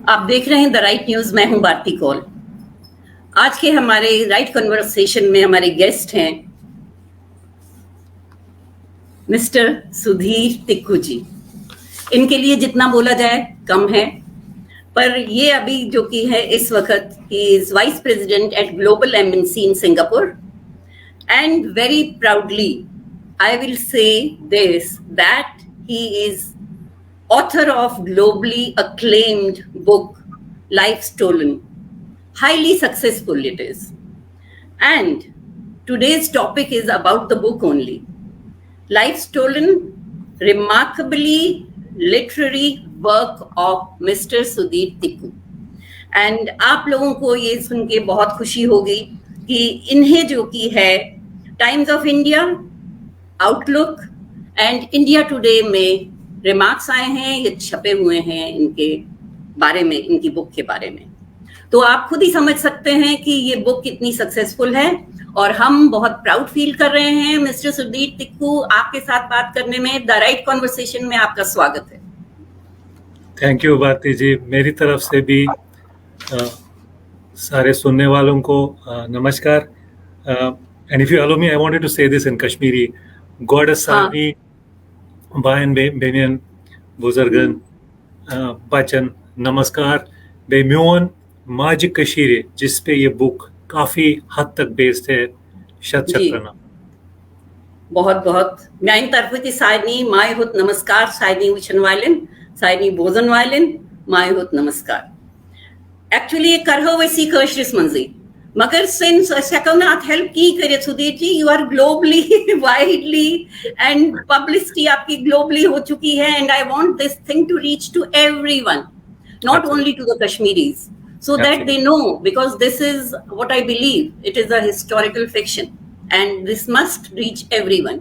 आप देख रहे हैं द राइट न्यूज। मैं हूं भारती कौल। आज के हमारे राइट कन्वर्सेशन में हमारे गेस्ट हैं मिस्टर सुधीर तिक्कू जी। इनके लिए जितना बोला जाए कम है, पर ये अभी जो कि है इस वक्त he is vice president at global MNC in Singapore, and very proudly I will say this that he is author of globally acclaimed book LIFESTOLEN. Highly successful it is. And today's topic is about the book only. LIFESTOLEN, remarkably literary work of Mr. Sudhir Tiku. And आप लोगों को ये सुन के बहुत खुशी होगी कि इन्हें जो की है times of India, outlook and India today में रिमार्क्स आए हैं, ये छपे हुए हैं इनके बारे में, इनकी बुक के बारे में। तो आप खुद ही समझ सकते हैं कि ये बुक कितनी सक्सेसफुल है, और हम बहुत प्राउड फील कर रहे हैं। मिस्टर सुधीर तिक्कू, आपके साथ बात करने में द राइट कॉन्वर्सेशन में आपका स्वागत है। Thank you Bharati ji. मेरी तरफ से भी सारे सुनने वालों को नमस्कार। And if you allow me, I wanted to say this in Kashmiri. गॉड सानी बायन बेनियन बुजुर्गन बचन नमस्कार बे म्योन माज कशीरे, जिस पे ये बुक काफी हद तक बेस्ड है। शत प्रणाम। बहुत बहुत mein tarfuti saini mai hut namaskar saini uchan wailen saini bozen wailen mai hut namaskar। Actually ये करहो वैसी कशरिस मंजी, मगर सिंस सकौनात हेल्प की करे Sudhir ji, you are globally widely and publicity आपकी ग्लोबली हो चुकी है, and I want this thing to reach to everyone, not only to the Kashmiris, so that they know, because this is what I believe, it is a historical fiction and this must reach everyone।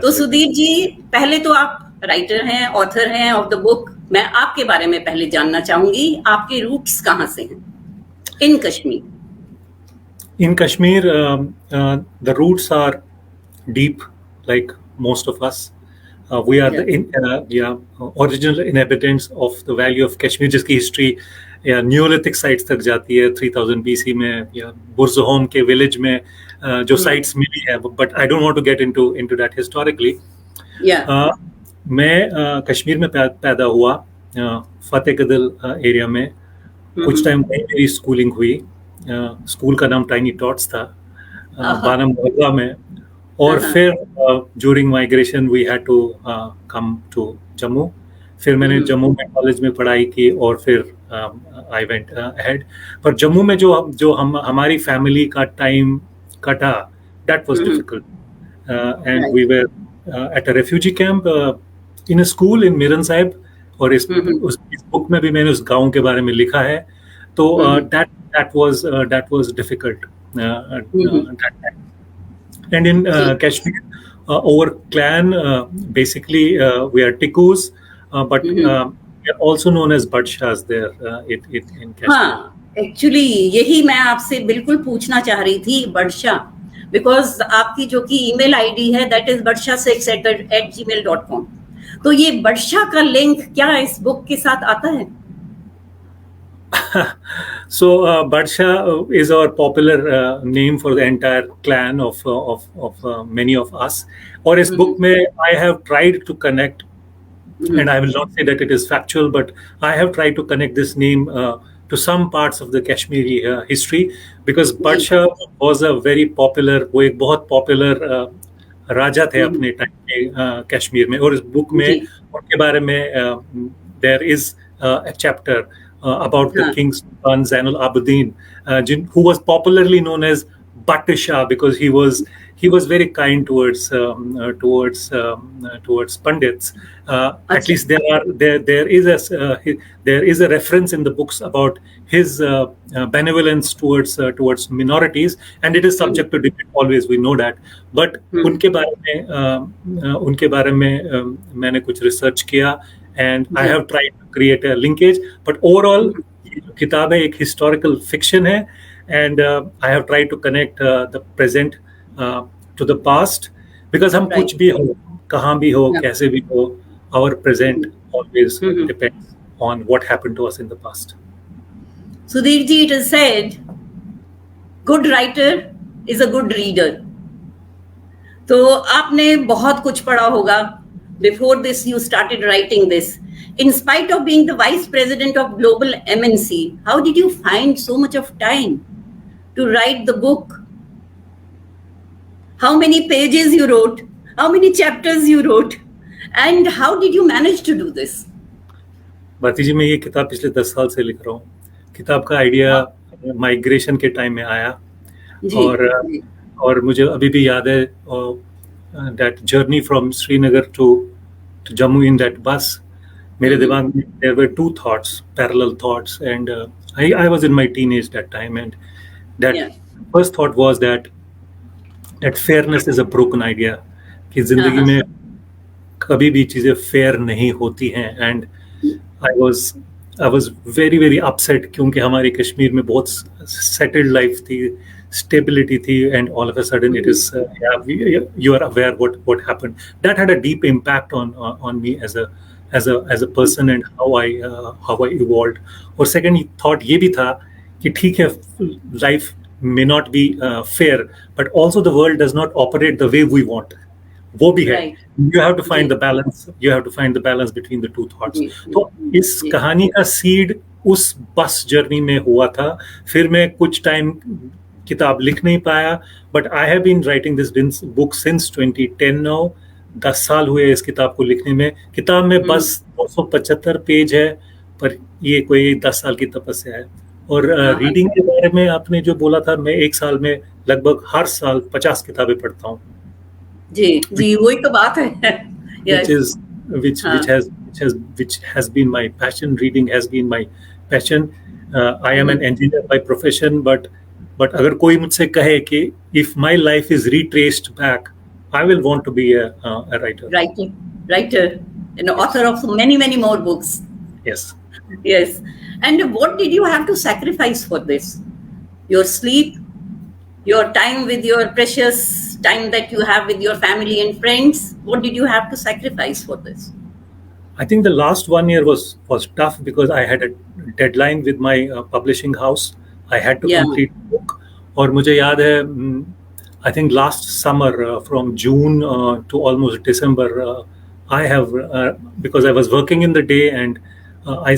तो सुधीर जी, पहले तो आप writer हैं, author हैं of the book. मैं आपके बारे में पहले जानना चाहूंगी, आपके रूट्स कहाँ से हैं इन Kashmir? In Kashmir, the roots are deep, like most of us. We are the original inhabitants of the Valley of Kashmir, जिसकी history Neolithic sites तक जाती है। 3000 BC में या बुरज़होम के विलेज में जो sites मिली है, but I don't want to get into that historically. मैं कश्मीर में पैदा हुआ, फतेह कदल एरिया में। कुछ टाइम मेरी स्कूलिंग हुई। स्कूल का नाम टाइनी टॉट्स था, बाना मोहल्ला में। और फिर during migration we had to come to Jammu. फिर मैंने जम्मू में कॉलेज में पढ़ाई की और फिर आई वेंट अहेड। पर जम्मू में जो हमारी फैमिली का टाइम कटा, that was difficult, and we were at a refugee camp in a school in Miran Sahib. और इस बुक में भी मैंने उस गांव के बारे में लिखा है। तो that was difficult that time. And in Kashmir, our clan basically we are Tikus, but we are also known as Badshahs there in Kashmir. हाँ, एक्चुअली यही मैं आपसे बिल्कुल पूछना चाह रही थी, बडशाह, बिकॉज आपकी जो कि ईमेल आईडी है दैट इज badshah6@gmail.com। तो ये बडशाह का लिंक क्या इस बुक के साथ आता है? So Badshah is our popular name for the entire clan of many of us. Or इस book में I have tried to connect, and I will not say that it is factual, but I have tried to connect this name to some parts of the Kashmiri history, because Badshah was a very popular, वो एक बहुत popular राजा थे अपने time में कश्मीर में। और इस book में उनके बारे में there is a chapter about the King Sultan Zainul Abidin, who was popularly known as Badshah, because he was very kind towards pandits. At least there is a reference in the books about his benevolence towards minorities, and it is subject to debate always, we know that. But उनके बारे में मैंने कुछ research किया, and I have tried to create a linkage, but overall किताब है एक historical fiction है, and I have tried to connect the present to the past, because हम कुछ भी हो, कहाँ भी हो, कैसे भी हो, our present always depends on what happened to us in the past. Sudhir ji, it is said, good writer is a good reader. तो आपने बहुत कुछ पढ़ा होगा. Before this, you started writing this. In spite of being the vice president of global MNC, how did you find so much of time to write the book? How many pages you wrote? How many chapters you wrote? And how did you manage to do this? Bharti जी, मैं ये किताब पिछले 10 साल से लिख रहा हूँ. किताब का आइडिया माइग्रेशन के टाइम में आया. और मुझे अभी भी याद है that journey from Srinagar to Jammu in that bus. मेरे दिमाग में there were two thoughts, parallel thoughts, and I was in my teenage that time, and that first thought was that fairness is a broken idea, कि जिंदगी में कभी भी चीजें fair नहीं होती हैं. And I was very very upset क्योंकि हमारी कश्मीर में बहुत settled life थी, stability थी, and all of a sudden it is you are aware what happened. That had a deep impact on me as a person and how I evolved. और second thought ये भी था कि ठीक है, life may not be fair, but also the world does not operate the way we want. वो भी है. You have to find the balance. You have to find the balance between the two thoughts. तो इस कहानी का seed उस bus journey में हुआ था. फिर मैं कुछ टाइम किताब लिख नहीं पाया, but I have been writing this book since 2010 now. 10 साल हुए इस किताब को लिखने में. किताब में बस 275 पेज है, पर ये कोई 10 साल की तपस्या है. और रीडिंग के बारे में आपने जो बोला था, मैं एक साल में लगभग हर साल 50 किताबें पढ़ता हूँ. जी जी, वही तो बात है. Which has been my passion. Reading has been my passion. I am an engineer by profession, but अगर कोई मुझसे कहे कि if my life is retraced back, I will want to be a writer, an author of many more books. Yes. And what did you have to sacrifice for this? Your sleep, your time with your precious time that you have with your family and friends. What did you have to sacrifice for this? I think the last 1 year was tough because I had a deadline with my publishing house. I had to complete the book. और मुझे याद है, I think last summer from June to almost December, I have because I was working in the day, and I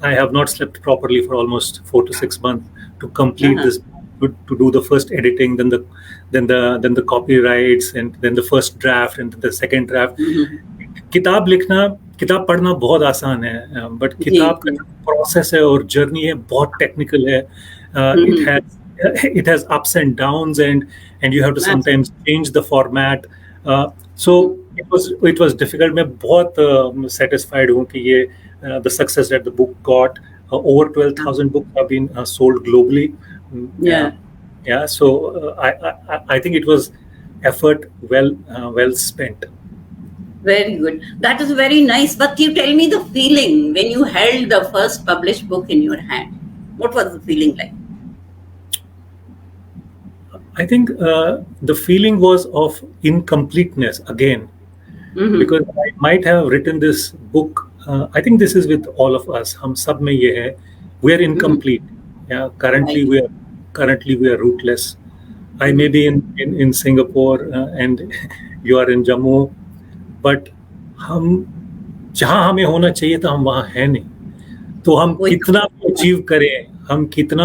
have not slept properly for almost 4 to 6 months to complete this, to do the first editing, then the copyrights, and then the first draft, and the second draft. किताब पढ़ना बहुत आसान है, but किताब का process है और journey है बहुत टेक्निकल है. It has ups and downs, and you have to sometimes change the format. So it was difficult. मैं बहुत satisfied हूँ कि ये the success that the book got. Over 12,000 books have been sold globally. So I think it was effort well spent. Very good. That is very nice. But you tell me the feeling when you held the first published book in your hand. What was the feeling like? I think the feeling was of incompleteness again, because I might have written this book. I think this is with all of us. हम सब में ये है. We are incomplete. Currently we are rootless. I may be in Singapore and you are in Jammu, but हम जहाँ हमें होना चाहिए था हम वहाँ हैं नहीं. तो हम कितना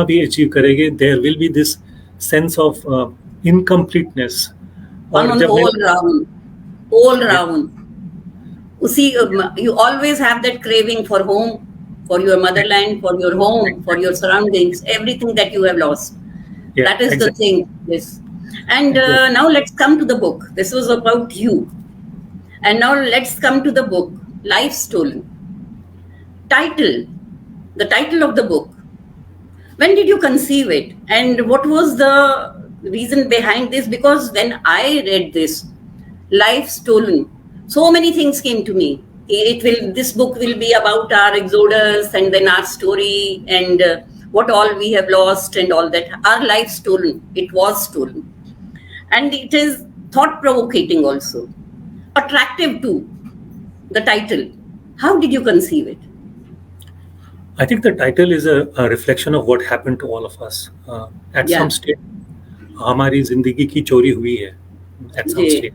भी अचीव करेंगे, there will be this sense of incompleteness. All round. You always have that craving for home, for your motherland, for your home, for your surroundings, everything that you have lost. That is the thing. Yes. And now let's come to the book. This was about you. And now let's come to the book, Life Stolen. The title of the book. When did you conceive it? And what was the reason behind this? Because when I read this, Life Stolen, so many things came to me. This book will be about our exodus and then our story and what all we have lost and all that. Our life stolen. It was stolen. And it is thought-provoking also. Attractive too, the title. How did you conceive it? I think the title is a reflection of what happened to all of us. At some Yeah. stage, हमारी जिंदगी की चोरी हुई है at some ji. stage,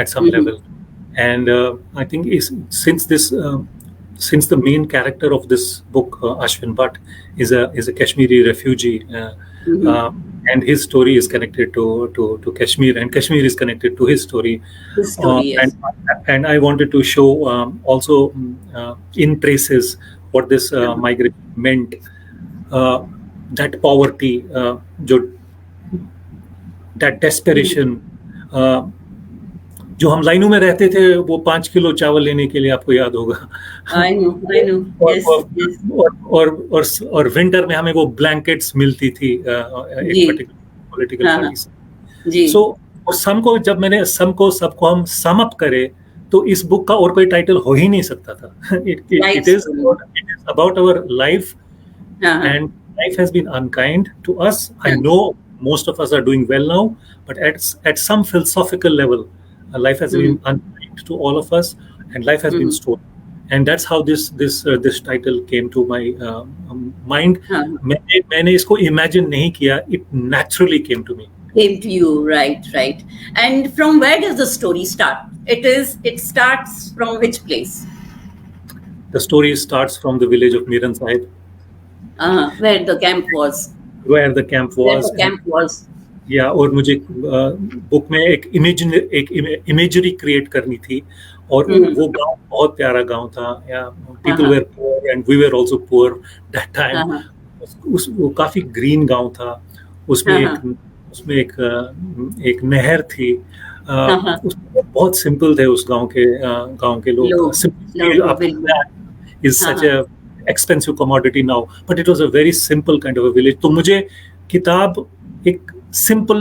at some level, and I think since the main character of this book, Ashwin Bhatt, is a Kashmiri refugee, and his story is connected to Kashmir, and Kashmir is connected to his story, His story, yes. and I wanted to show also in traces what this migration meant, that poverty, जो that desperation, जो हम लाइनों में रहते थे वो 5 kilo चावल लेने के लिए, आपको याद होगा। I know, yes, yes. और विंटर में हमें वो ब्लैंकेट्स मिलती थी एक पर्टिकुलर पॉलिटिकल पार्टी से। जी. सो और सबको हम सम अप करे तो इस बुक का और कोई टाइटल हो ही नहीं सकता था। It is about our life, and life has been unkind to us. I know most of us are doing well now, but at some philosophical level, life has been unkind to all of us, and life has been stolen. And that's how this title came to my mind. मैंने इसको imagine नहीं किया. It naturally came to me. Came to you, right. And from where does the story start? It starts from which place? The story starts from the village of Miran Sahib. Where the camp was. Where the camp was. या और मुझे book में एक imagery create करनी थी, और वो गांव बहुत प्यारा गांव था. People were poor and we were also poor that time. वो काफी ग्रीन गांव था. उसमें एक नहर थी. बहुत सिंपल थे उस गांव के लोग. Is such a expensive commodity now, but it was a very simple kind of a village. तो मुझे किताब एक सिंपल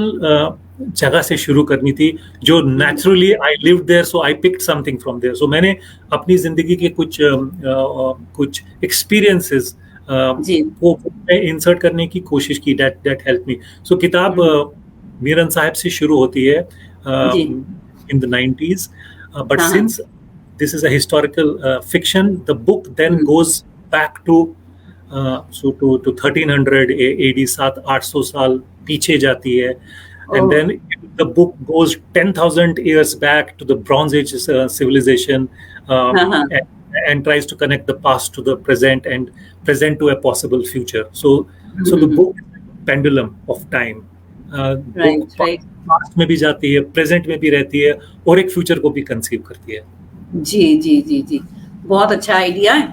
जगह से शुरू करनी थी, जो naturally I lived there, so I picked something from there. So मैंने अपनी जिंदगी के कुछ एक्सपीरियंसेस को इंसर्ट करने की कोशिश की. That help me. सो किताब मीरन साहब से शुरू होती है in the 90s, but since this is a historical fiction, the book then goes back to 1300 AD, 700-800 साल पीछे जाती है. And then the book goes 10,000 years back to the Bronze Age civilization, and tries to connect the past to the present and present to a possible future. So the book is a pendulum of time. Right. Past में भी जाती है, present में भी रहती है, और एक future को भी conceive करती है. जी. बहुत अच्छा आइडिया है,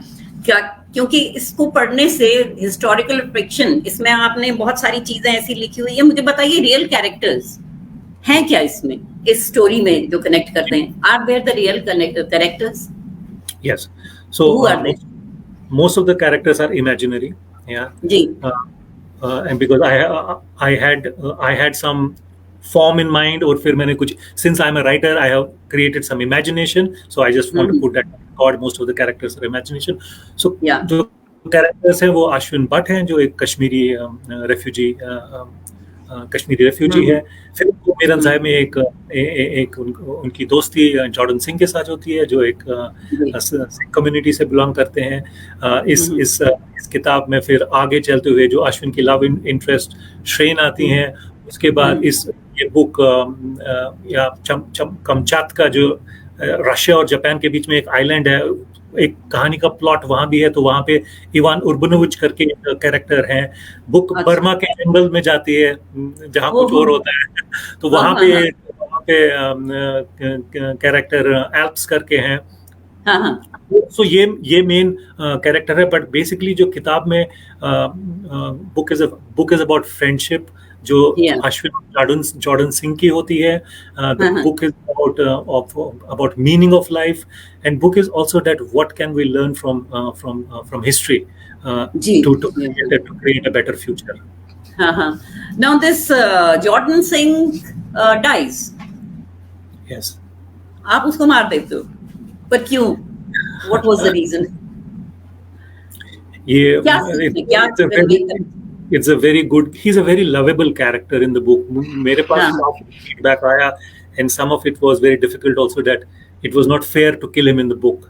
क्योंकि इसको पढ़ने से हिस्टोरिकल फिक्शन, इसमें आपने बहुत सारी चीजें ऐसी लिखी हुई है. मुझे बताइए, रियल कैरेक्टर्स हैं क्या इसमें, इस स्टोरी में जो कनेक्ट करते हैं? Are there the real characters? Yes. So who are they? Most of the characters are imaginary. Yeah. जी. And because I had some form in mind, और फिर मैंने कुछ, since I'm a writer, I have created some imagination, so I just want to put that record. Most of the characters are imagination. So जो characters हैं वो अश्विन भट्ट हैं, जो एक कश्मीरी रेफ्यूजी है. फिर मीरन साहब में एक उनकी दोस्ती जॉर्डन सिंह के साथ होती है, जो एक सिख कम्युनिटी से बिलोंग करते हैं. इस किताब में फिर आगे चलते हुए जो अश्विन की लव इंटरेस्ट श्रेन आती हैं. उसके बाद ये बुक या कमचात जो रशिया और जापान के बीच में एक आइलैंड है, एक कहानी का प्लॉट वहां भी है. तो वहां पे इवान उर्बनोविच करके एक कैरेक्टर हैं. बुक बर्मा के जंगल में जाती है, जहाँ कुछ और होता है. तो वहां पे कैरेक्टर एल्प्स करके हैं. सो ये मेन कैरेक्टर है. बट बेसिकली जो किताब में बुक इज अबाउट फ्रेंडशिप, जो अश्विन जॉर्डन सिंह की होती है. The book is about meaning of life, and book is also that what can we learn from history to create a better future. Now this Jordan Singh dies. Yes. आप उसको मार देते हो, पर क्यों? What was the reason? It's a very good, he's a very lovable character in the book. मेरे पास feedback आया, and some of it was very difficult also, that it was not fair to kill him in the book.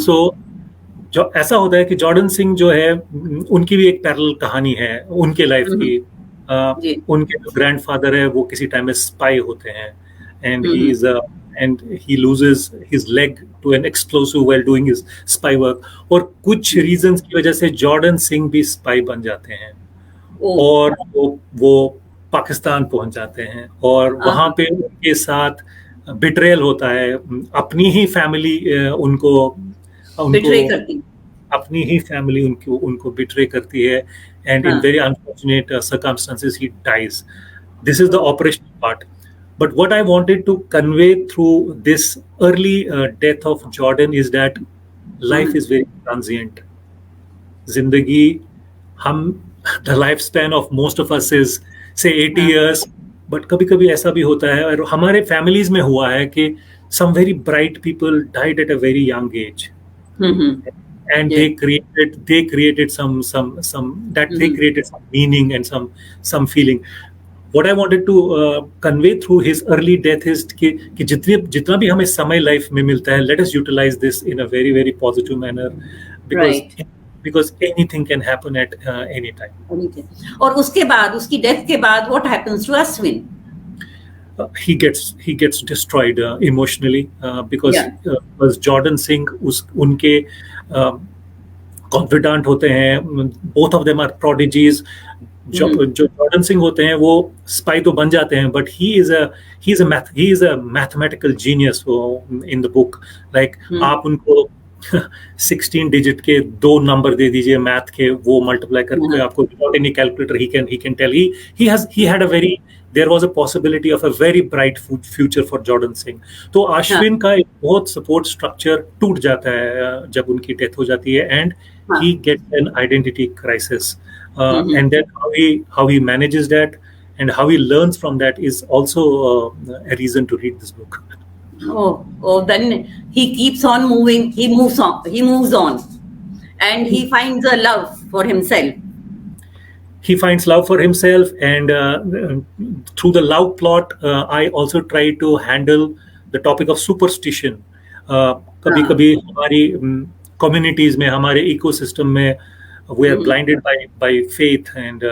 So जो ऐसा होता है कि Jordan Singh जो है उनकी भी एक पैरेलल कहानी है उनके लाइफ की। जी। उनके जो ग्रैंडफादर है वो किसी टाइम में स्पाई होते हैं and he is and he loses his leg to an explosive while doing his spy work, और कुछ रीजंस की वजह से जॉर्डन सिंह भी स्पाई बन जाते हैं और वो पाकिस्तान पहुंच जाते हैं और वहां पे उनके साथ बिट्रेयल होता है। अपनी ही फैमिली उनको बिट्रे करती, अपनी ही फैमिली उनको बिट्रे करती है and in very unfortunate circumstances he dies. This is the operational part. But what I wanted to convey through this early death of Jordan is that life is very transient. Zindagi, the lifespan of most of us is say 80 years, but कभी-कभी ऐसा भी होता है और हमारे families में हुआ है कि some very bright people died at a very young age. And they created some they created some meaning and some feeling. What I wanted to convey through his early death is कि जितना भी हमें समय life में मिलता है, let us utilize this in a very very positive manner, because anything can happen at any time. और उसके बाद, उसकी डेथ के बाद what happens to Ashwin? He gets destroyed emotionally because Jordan Singh उनके confidant होते हैं, both of them are prodigies. जो जॉर्डन सिंह होते हैं वो स्पाई तो बन जाते हैं, but he is a mathematical genius in the book. Like आप उनको 16 डिजिट के 2 नंबर दे दीजिए मैथ के, वो मल्टीप्लाई करके आपको without any calculator he can tell. He had a very, there was a possibility of a very bright future for Jordan Singh. तो आश्विन का एक बहुत सपोर्ट स्ट्रक्चर टूट जाता है जब उनकी डेथ हो जाती है and he gets an identity crisis. And then how he manages that and how he learns from that is also a reason to read this book. Then he keeps on moving, he moves on and he finds a love for himself. He finds love for himself, and through the love plot I also try to handle the topic of superstition. कभी-कभी हमारी communities में, हमारे ecosystem में we are blinded by faith and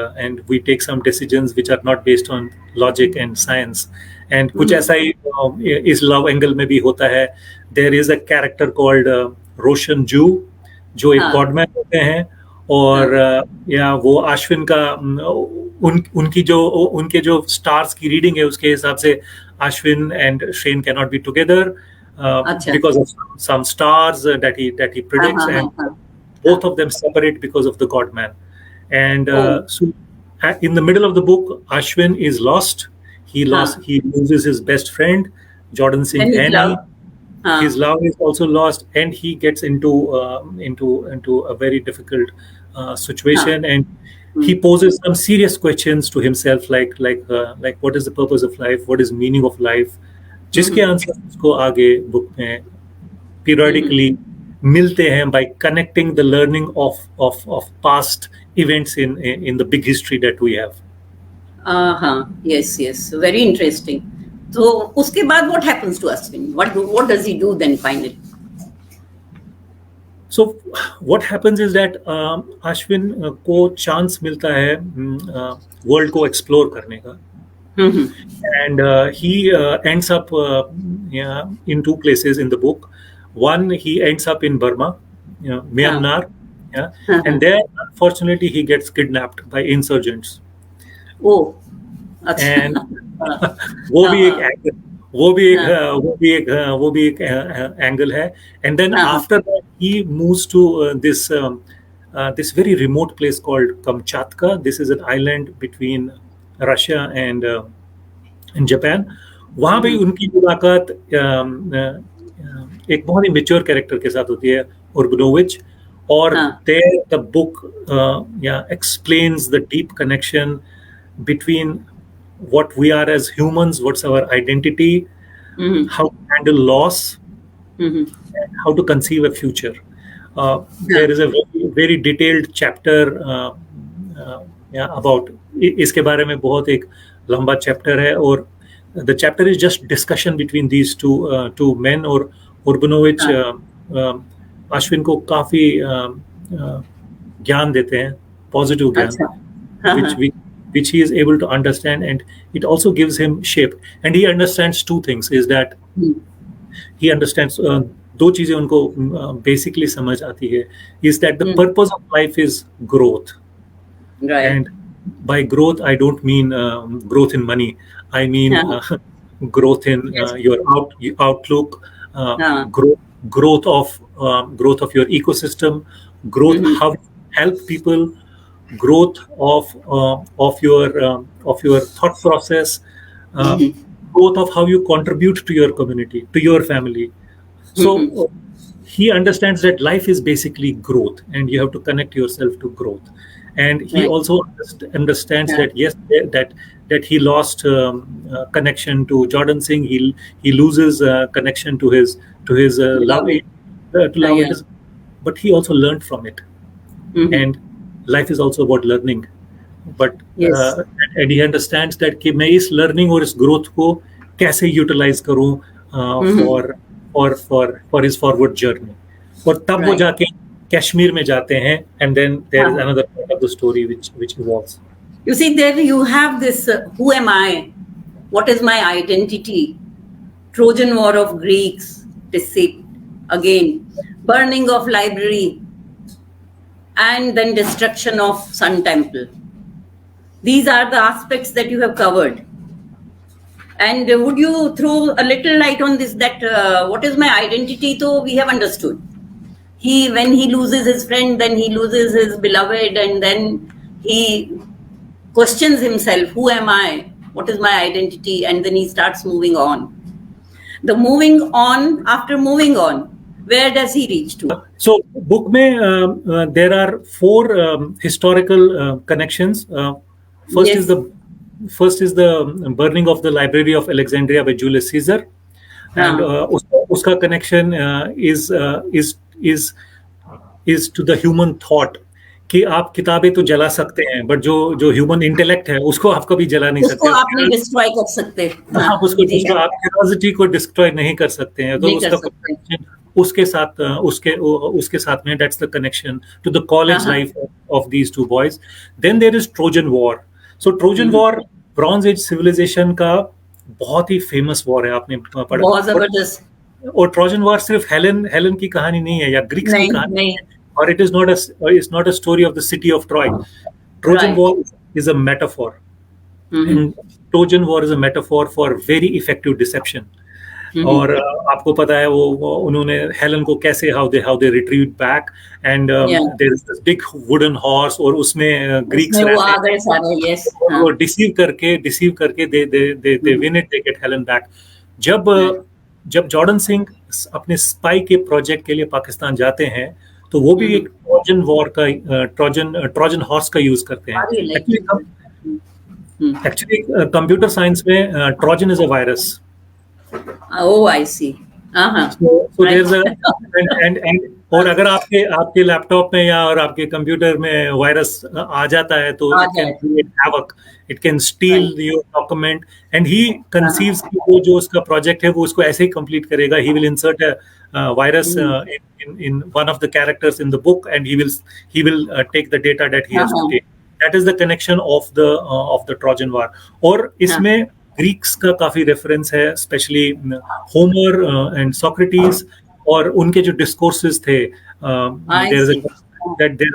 we take some decisions which are not based on logic and science. And कुछ ऐसा ही इस love angle में भी होता है. There is a character called Roshan Jew, जो एक godman होते हैं और या वो आश्विन का उनके जो stars की reading है उसके हिसाब से आश्विन and Shane cannot be together because of some stars that he predicts, and both of them separate because of the godman. And so in the middle of the book, Ashwin is lost. He loses his best friend, Jordan Singh Annie. His love is also lost, and he gets into a very difficult situation, and he poses some serious questions to himself, like what is the purpose of life, what is meaning of life, जिसके answer उसको आगे book में periodically मिलते हैं by connecting the learning of past events in the big history that we have. Yes, very interesting. So उसके बाद what happens to Ashwin? What does he do then finally? So what happens is that Ashwin को chance मिलता है world को explore करने का. And he ends up in 2 places in the book. One, he ends up in Burma, Myanmar, and there unfortunately he gets kidnapped by insurgents. And वो भी एक angle है. And then after that he moves to this very remote place called Kamchatka. This is an island between Russia and Japan. वहाँ पे उनकी मुलाकात एक बहुत ही मेच्योर कैरेक्टर के साथ होती है, उर्बनोविच, और there the book explains the deep connection between what we are as humans, what's our identity, how to handle loss, and how to conceive a future. There is a very, very detailed chapter about इसके बारे में बहुत एक लंबा chapter है, और the chapter is just discussion between these two men. और Urbanovich Ashwin को काफी ज्ञान देते हैं, पॉजिटिव ज्ञान, अच्छा, हाँ which हाँ, which he is able to understand, and it also gives him shape. And he understands two things: is that hmm, he understands दो चीजें उनको basically समझ आती है, is that the purpose of life is growth. right, And by growth, I don't mean growth in money. I mean हाँ growth in yes, your outlook, हाँ, growth of your ecosystem, growth hmm, how you help people, growth of your thought process, uh, hmm, growth of how you contribute to your community, to your family. So hmm, he understands that life is basically growth, and you have to connect yourself to growth. And he right, also understands हाँ, that yes, that he lost connection to Jordan Singh. He loses connection to his love love it, to love yeah, it, but he also learned from it. Hmm, And life is also about learning. But yes, and he understands that कि मैं इस learning और इस growth को कैसे utilize करूँ हम्म, for his forward journey. और तब वो right, जाके कश्मीर में जाते हैं, and then there is हाँ. another part of the story which evolves. You see, there you have this who am I? What is my identity? Trojan War of Greeks, deceit, again, burning of library, and then destruction of Sun Temple. These are the aspects that you have covered. And would you throw a little light on this, that what is my identity? So we have understood. When he loses his friend, then he loses his beloved, and then he questions himself, who am I? What is my identity? And then he starts moving on. The moving on, after moving on, where does he reach to? So book में there are four historical connections. First is Yes. the burning of the Library of Alexandria by Julius Caesar, and हाँ, उसका connection is to the human thought, कि आप किताबें तो जला सकते हैं, बट जो ह्यूमन इंटेलेक्ट है उसको आप कभी जला नहीं उसको सकते. आप नहीं डिस्ट्रॉय कर सकते. हाँ, आप उसको जी हाँ, आप क्यूरियोसिटी को डिस्ट्रॉय नहीं कर सकते हैं. तो नहीं कर उसका सकते. connection उसके साथ में, that's the connection to the हाँ college हाँ, life of these two boys. Then there is Trojan War. So Trojan War bronze age civilization का बहुत ही फेमस वॉर है, आपने पढ़ा. बहुत जबरदस्त. और ट्रोजन वॉर सिर्फ हेलन की कहानी नहीं है या ग्रीक्स की नहीं कहानी नहीं, है, और it is not a story of the city of Troy. Trojan right. War is a metaphor, and Trojan war is a metaphor for very effective deception. और आपको पता है वो उन्होंने हेलन को कैसे how they retrieve back, and there is this big wooden horse, और उसमें ग्रीक्स उसमें वो आ रहते गए हैं, सारे. यस, और वो डिसीव करके they win it, they get Helen back. जब जॉर्डन सिंह अपने स्पाई के प्रोजेक्ट के लिए पाकिस्तान जाते हैं, तो वो भी एक ट्रोजन वॉर का ट्रोजन हॉर्स का यूज करते हैं. एक्चुअली कंप्यूटर साइंस में Trojan is a virus. Oh, I see. So there's a and और अगर आपके लैपटॉप में या और आपके कंप्यूटर में वायरस आ जाता है, तो it can create havoc, it can steal your document, and he conceives कि वो जो उसका प्रोजेक्ट है वो उसको ऐसे ही कंप्लीट करेगा. He will insert a virus in one of the characters in the book, and he will take the data that he has to take. That is the connection of the Trojan War. और इसमें Greeks का काफी reference है, specially Homer and Socrates, और उनके जो discourses थे. There is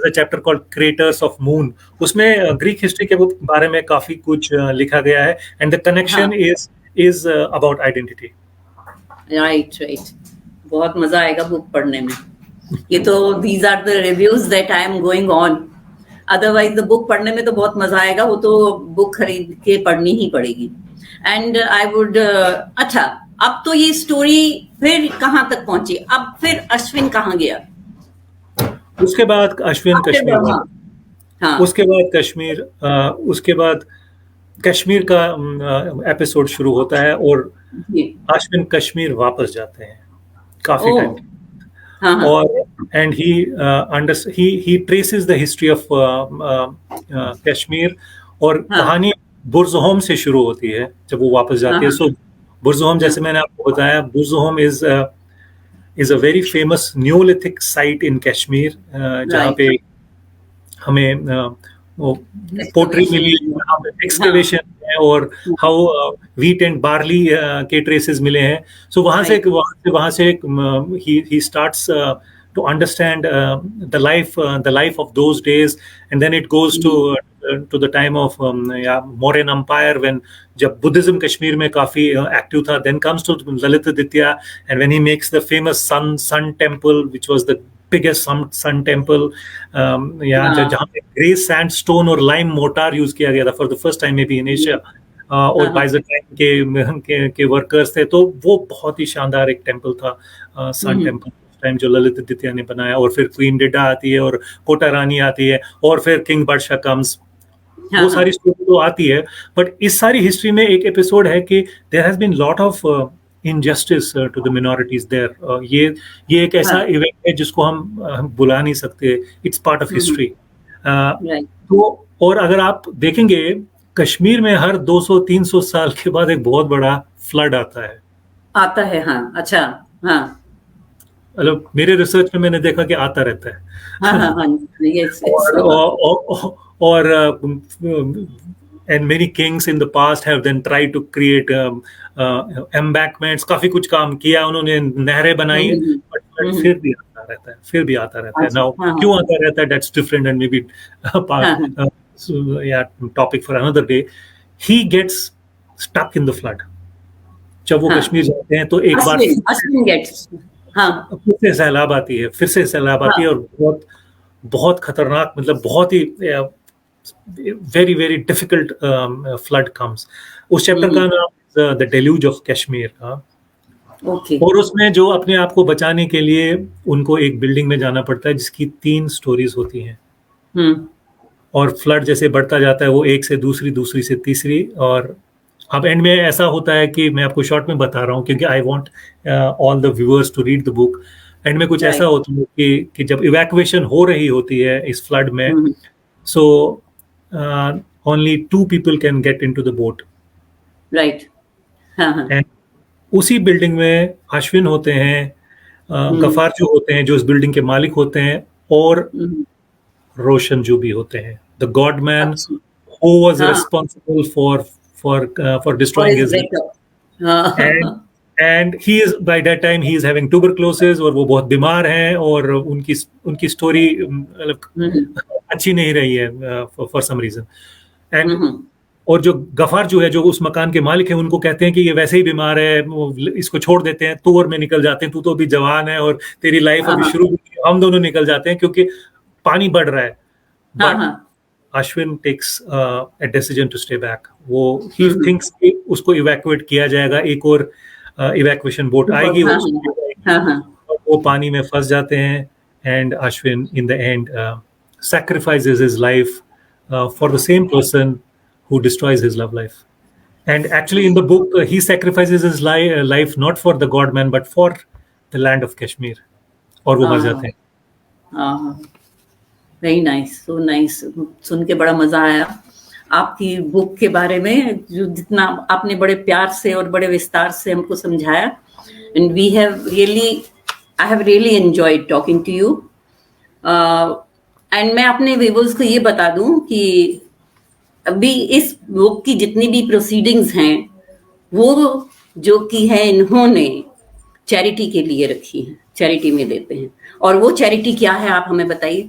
a chapter called craters of moon. उसमें ग्रीक हिस्ट्री के बारे में काफी कुछ लिखा गया है, and the connection is about identity. Right. बहुत मजा आएगा बुक पढ़ने में. ये तो these are the reviews that I am going on. Otherwise the book पढ़ने में तो बहुत मजा आएगा, वो तो बुक खरीद के पढ़नी ही पड़ेगी. एंड आई वुड अच्छा, अब तो ये स्टोरी फिर कहाँ तक पहुंची? अब फिर अश्विन कहाँ गया? उसके बाद अश्विन कश्मीर, उसके बाद कश्मीर, उसके बाद कश्मीर का एपिसोड शुरू होता है, और अश्विन कश्मीर वापस जाते हैं काफी टाइम. और and he traces the history of Kashmir, और कहानी बुर्ज़होम से शुरू होती है जब वो वापस जाती है. सो बुर्ज़होम, जैसे मैंने आपको बताया, बुर्ज़होम is is a very famous Neolithic site in Kashmir, जहाँ Right. पे हमें वो पोट्री मिली, वहाँ पे एक्सकेवेशन है, और हाउ व्हीट एंड बार्ली के ट्रेसेस मिले हैं. सो वहाँ से he starts to understand the life of those days, and then it goes to the time of Mauryan Empire, when जब बुद्धिज्म कश्मीर में काफी एक्टिव था. Then comes to Lalit Aditya, and when he makes the famous sun temple, which was the biggest sun temple, जहाँ पे grey sandstone और lime motor use किया गया था for the first time may be in Asia, और Byzantine के workers थे. तो वो बहुत ही शानदार एक टेम्पल था, सन टेम्पल, टाइम जो ललित आदित्य ने बनाया. और फिर क्वीन डिडा आती है, और कोटा रानी आती है, और फिर किंग बादशाह कम्स. वो सारी स्टोरी तो आती है, बट इस सारी हिस्ट्री में एक एपिसोड है कि there has been lot of injustice to the minorities there. ये एक ऐसा इवेंट है जिसको हम भुला नहीं सकते. It's part of history. तो और अगर आप देखेंगे कश्मीर में हर 200-300 साल के बाद एक बहुत बड़ा फ्लड आता है. हाँ. अच्छा. हाँ. मतलब मेरे रिसर्च में मैंने देखा कि आता रहता है. और and many kings in the past have then tried to create embankments. काफी कुछ काम किया उन्होंने, नहरें बनाई, but फिर भी आता रहता है. Now क्यों आता रहता है, that's different and maybe topic for another day. He gets stuck in the flood. जब वो कश्मीर जाते हैं तो एक बार फिर से सैलाब आती है, और बहुत खतरनाक, मतलब बहुत ही very very difficult flood comes. उस चैप्टर का नाम द डेल्यूज ऑफ कश्मीर. और उसमें जो अपने आप को बचाने के लिए उनको एक बिल्डिंग में जाना पड़ता है जिसकी 3 स्टोरीज होती हैं. और फ्लड जैसे बढ़ता जाता है वो एक से दूसरी से तीसरी, और अब एंड में ऐसा होता है कि मैं आपको शॉर्ट में बता रहा हूँ क्योंकि I want all the viewers to read the book. And में कुछ ऐसा होता है कि जब इवैक्यूएशन हो रही होती है इस फ्लड में, so only 2 people can get into the boat. Right. And उसी बिल्डिंग में अश्विन होते हैं, गफार जो होते हैं जो इस बिल्डिंग के मालिक होते हैं, और रोशन जो भी होते हैं, the god man who was responsible for destroying his and he is by that time he is having tuberculosis, और वो बहुत बीमार हैं, और उनकी स्टोरी अच्छी नहीं रही है फॉर सम रीजन. एंड और जो गफार जो है, जो उस मकान के मालिक हैं, उनको कहते हैं कि ये वैसे ही बीमार है, इसको छोड़ देते हैं, तू और मैं निकल जाते हैं, तू तो अभी जवान है और तेरी लाइफ अभी शुरू हुई, हम दोनों निकल जाते हैं क्योंकि पानी बढ़ रहा है. But Ashwin takes a decision to stay back. वो ही थिंक्स कि उसको इवैक्यूएट किया जाएगा, एक और इवैक्यूएशन बोट आएगी, और वो पानी में फंस जाते हैं. And Ashwin in the end sacrifices his life for the same person who destroys his love life. And actually in the book he sacrifices his life not for the god man but for the land of Kashmir, और वो मर जाते हैं. Very nice, so nice. सुन के बड़ा मजा आया आपकी बुक के बारे में, जो जितना आपने बड़े प्यार से और बड़े विस्तार से हमको समझाया. And I have really enjoyed talking to you. And मैं अपने व्यूअर्स को ये बता दूं कि अभी इस बुक की जितनी भी प्रोसीडिंग्स हैं वो जो की है इन्होंने चैरिटी के लिए रखी है, चैरिटी में देते हैं. और वो चैरिटी क्या है आप हमें बताइए.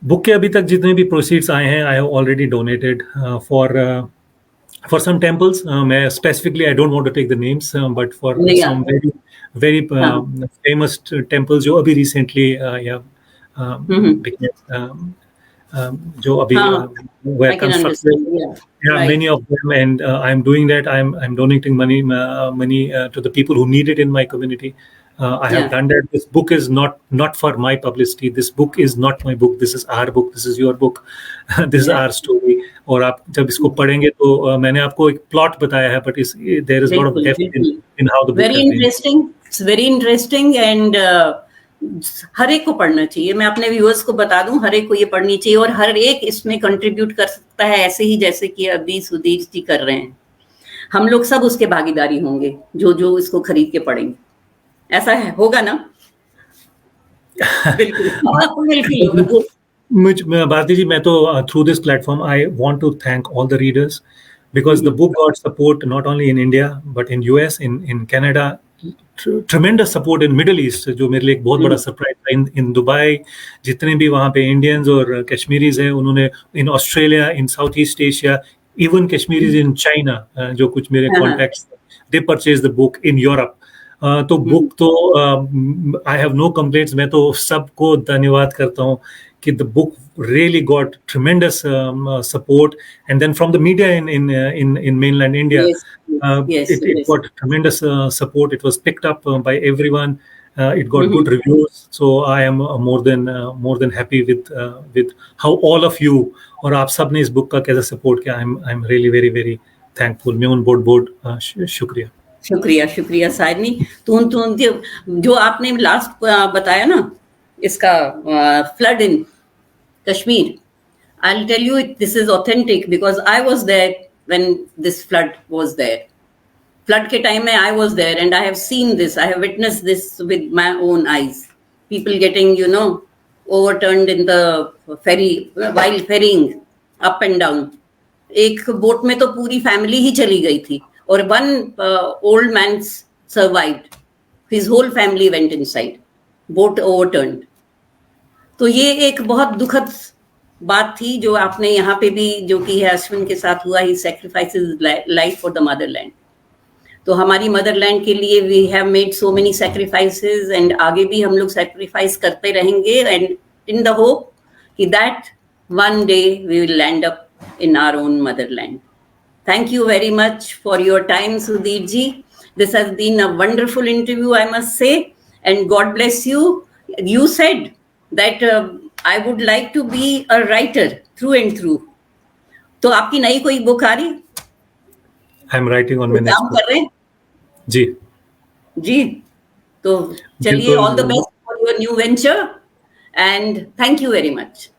बुक के अभी तक जितने भी प्रोसीड्स आए हैं I have already donated for some temples. मैं specifically I don't want to take the names, but for some very famous temples जो अभी रिसेंटली जो अभी were constructed. Many of them, and I'm doing that. I'm donating money to the people who need it in my community. I have done that. This book is not for my publicity. This book is not my book. This is our book. This is your book. This is our story. और आप जब इसको पढ़ेंगे तो मैंने आपको एक plot बताया है, but there is a lot of depth in how the book very interesting. It's very interesting, and हर एक को पढ़ना चाहिए. मैं अपने व्यूअर्स को बता दूं, हर एक को ये पढ़नी चाहिए, और हर एक इसमें कंट्रीब्यूट कर सकता है, ऐसे ही जैसे कि अभी सुधीर जी कर रहे हैं. हम लोग सब उसके भागीदारी होंगे जो इसको खरीद के पढ़ेंगे. ऐसा है, होगा ना? बिल्कुल बिल्कुल होगा। Bharti ji, मैं तो through this platform I want to thank all the readers because the book got support not only in India but in US, in Canada, tremendous support in Middle East, जो मेरे लिए एक बहुत बड़ा surprise था। in Dubai, जितने भी वहाँ पे इंडियंस और कश्मीरीज हैं, उन्होंने in Australia, in Southeast Asia, even Kashmiris in China, जो कुछ मेरे contacts, they purchased the book in Europe. तो बुक तो आई हैव नो कंप्लेंट्स। मैं तो सबको धन्यवाद करता हूँ कि the book really got tremendous support, and then from the media in mainland India, it got tremendous support. It was picked up by everyone. It got good reviews, so I am more than happy with how all of you और आप सब ने इस book का कैसे support किया। I'm really very very thankful. मैं उन बहुत शुक्रिया। शुक्रिया सायनी। जो आपने लास्ट बताया ना, इसका flood in Kashmir, I'll tell you this is authentic because I was there when this flood was there. Flood ke time mein I was there and I have seen this. I have witnessed this with my own eyes. People getting, overturned in the ferry while ferrying up and down. एक boat में तो पूरी family ही चली गई थी और one old man survived. His whole family went inside. Boat overturned. तो ये एक बहुत दुखद बात थी जो आपने यहाँ पे भी जो कि है अश्विन के साथ हुआ। He sacrifices life for the motherland. तो हमारी मदरलैंड के लिए we have made so many sacrifices and आगे भी हम लोग सैक्रिफाइस करते रहेंगे एंड इन द होप कि that one day we will land up in our own motherland. Thank you very much for your time, Sudhir ji. This has been a wonderful interview, I must say, and God bless you. You said that I would like to be a writer through and through. तो आपकी नई कोई book आ रही? I'm writing on my next book. कर रहे हैं? जी तो चलिए, all the best for your new venture and thank you very much.